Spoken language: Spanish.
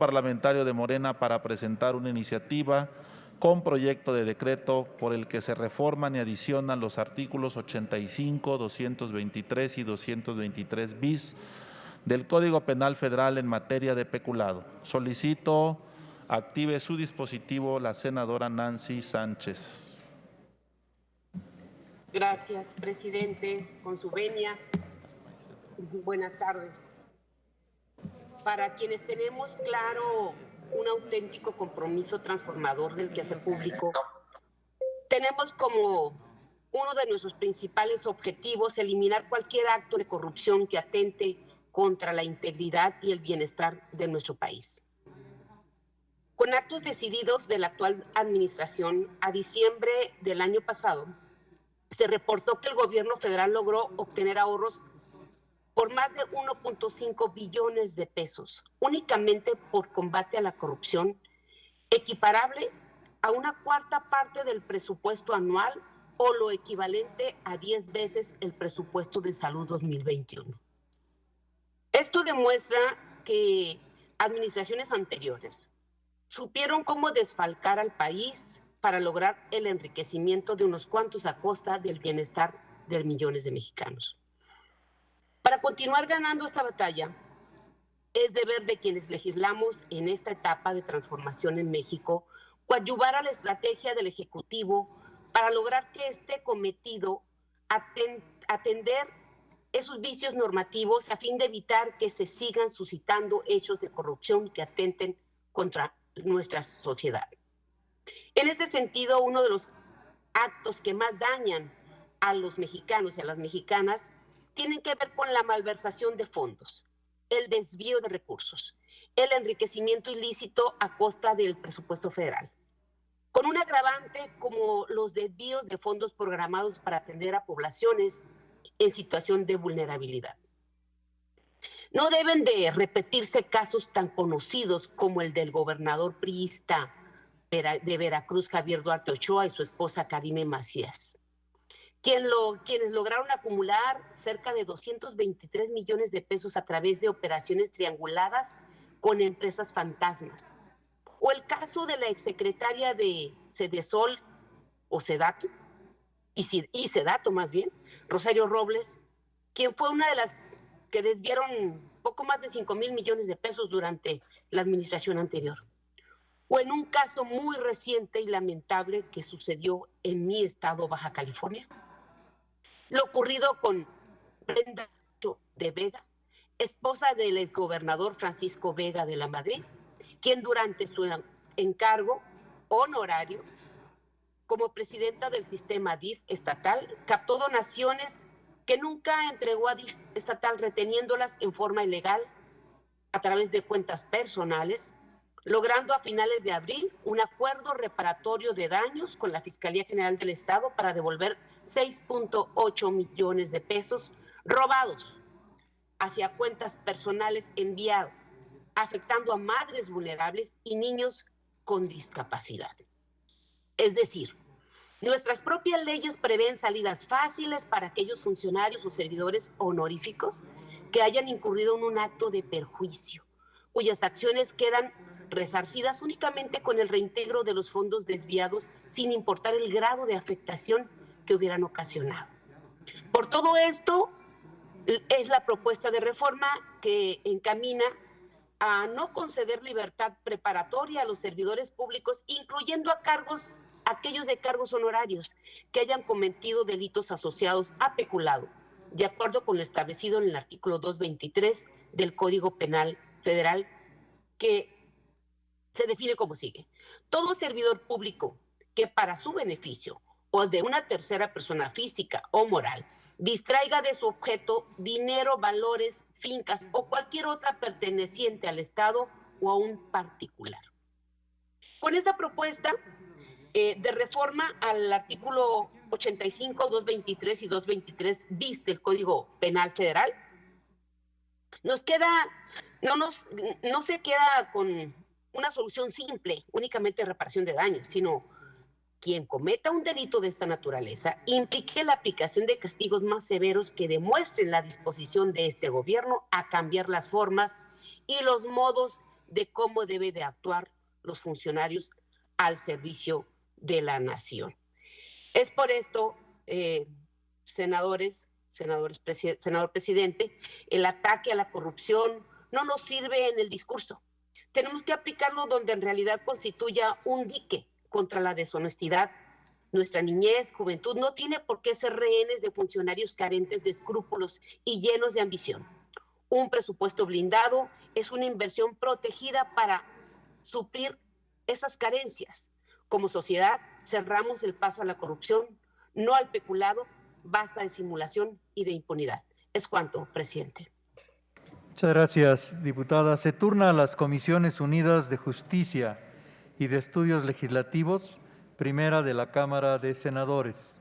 parlamentario de Morena para presentar una iniciativa con proyecto de decreto por el que se reforman y adicionan los artículos 85, 223 y 223 bis del Código Penal Federal en materia de peculado. Solicito active su dispositivo la senadora Nancy Sánchez. Gracias, presidente. Con su venia, buenas tardes. Para quienes tenemos claro un auténtico compromiso transformador del quehacer público, tenemos como uno de nuestros principales objetivos eliminar cualquier acto de corrupción que atente contra la integridad y el bienestar de nuestro país. Con actos decididos de la actual administración, a diciembre del año pasado, se reportó que el gobierno federal logró obtener ahorros por más de 1.5 billones de pesos, únicamente por combate a la corrupción, equiparable a una cuarta parte del presupuesto anual o lo equivalente a 10 veces el presupuesto de salud 2021. Esto demuestra que administraciones anteriores supieron cómo desfalcar al país para lograr el enriquecimiento de unos cuantos a costa del bienestar de millones de mexicanos. Para continuar ganando esta batalla, es deber de quienes legislamos en esta etapa de transformación en México, coadyuvar a la estrategia del Ejecutivo para lograr que este cometido atender esos vicios normativos a fin de evitar que se sigan suscitando hechos de corrupción que atenten contra nuestra sociedad. En este sentido, uno de los actos que más dañan a los mexicanos y a las mexicanas tienen que ver con la malversación de fondos, el desvío de recursos, el enriquecimiento ilícito a costa del presupuesto federal, con un agravante como los desvíos de fondos programados para atender a poblaciones en situación de vulnerabilidad. No deben de repetirse casos tan conocidos como el del gobernador priista de Veracruz, Javier Duarte Ochoa, y su esposa Karime Macías, quienes lograron acumular cerca de 223 millones de pesos a través de operaciones trianguladas con empresas fantasmas. O el caso de la exsecretaria de Sedesol, o Sedato, y Sedato más bien, Rosario Robles, quien fue una de las que desviaron poco más de 5,000 millones de pesos durante la administración anterior. O en un caso muy reciente y lamentable que sucedió en mi estado, Baja California, lo ocurrido con Brenda de Vega, esposa del exgobernador Francisco Vega de la Madrid, quien durante su encargo honorario como presidenta del sistema DIF estatal captó donaciones que nunca entregó a DIF estatal, reteniéndolas en forma ilegal a través de cuentas personales, logrando a finales de abril un acuerdo reparatorio de daños con la Fiscalía General del Estado para devolver 6.8 millones de pesos robados hacia cuentas personales enviados, afectando a madres vulnerables y niños con discapacidad. Es decir, nuestras propias leyes prevén salidas fáciles para aquellos funcionarios o servidores honoríficos que hayan incurrido en un acto de perjuicio, cuyas acciones quedan resarcidas únicamente con el reintegro de los fondos desviados sin importar el grado de afectación que hubieran ocasionado. Por todo esto, es la propuesta de reforma que encamina a no conceder libertad preparatoria a los servidores públicos, incluyendo aquellos de cargos honorarios que hayan cometido delitos asociados a peculado, de acuerdo con lo establecido en el artículo 223 del Código Penal Federal, que se define como sigue: todo servidor público que para su beneficio o de una tercera persona física o moral distraiga de su objeto dinero, valores, fincas o cualquier otra perteneciente al Estado o a un particular. Con esta propuesta de reforma al artículo 85, 223 y 223 bis del Código Penal Federal, no se queda con una solución simple, únicamente reparación de daños, sino quien cometa un delito de esta naturaleza implique la aplicación de castigos más severos que demuestren la disposición de este gobierno a cambiar las formas y los modos de cómo debe de actuar los funcionarios al servicio de la nación. Es por esto, senador presidente, el ataque a la corrupción no nos sirve en el discurso. Tenemos que aplicarlo donde en realidad constituya un dique contra la deshonestidad. Nuestra niñez, juventud, no tiene por qué ser rehenes de funcionarios carentes de escrúpulos y llenos de ambición. Un presupuesto blindado es una inversión protegida para suplir esas carencias. Como sociedad, cerramos el paso a la corrupción, no al peculado. Basta de simulación y de impunidad. Es cuanto, presidente. Muchas gracias, diputada. Se turna a las Comisiones Unidas de Justicia y de Estudios Legislativos, primera de la Cámara de Senadores.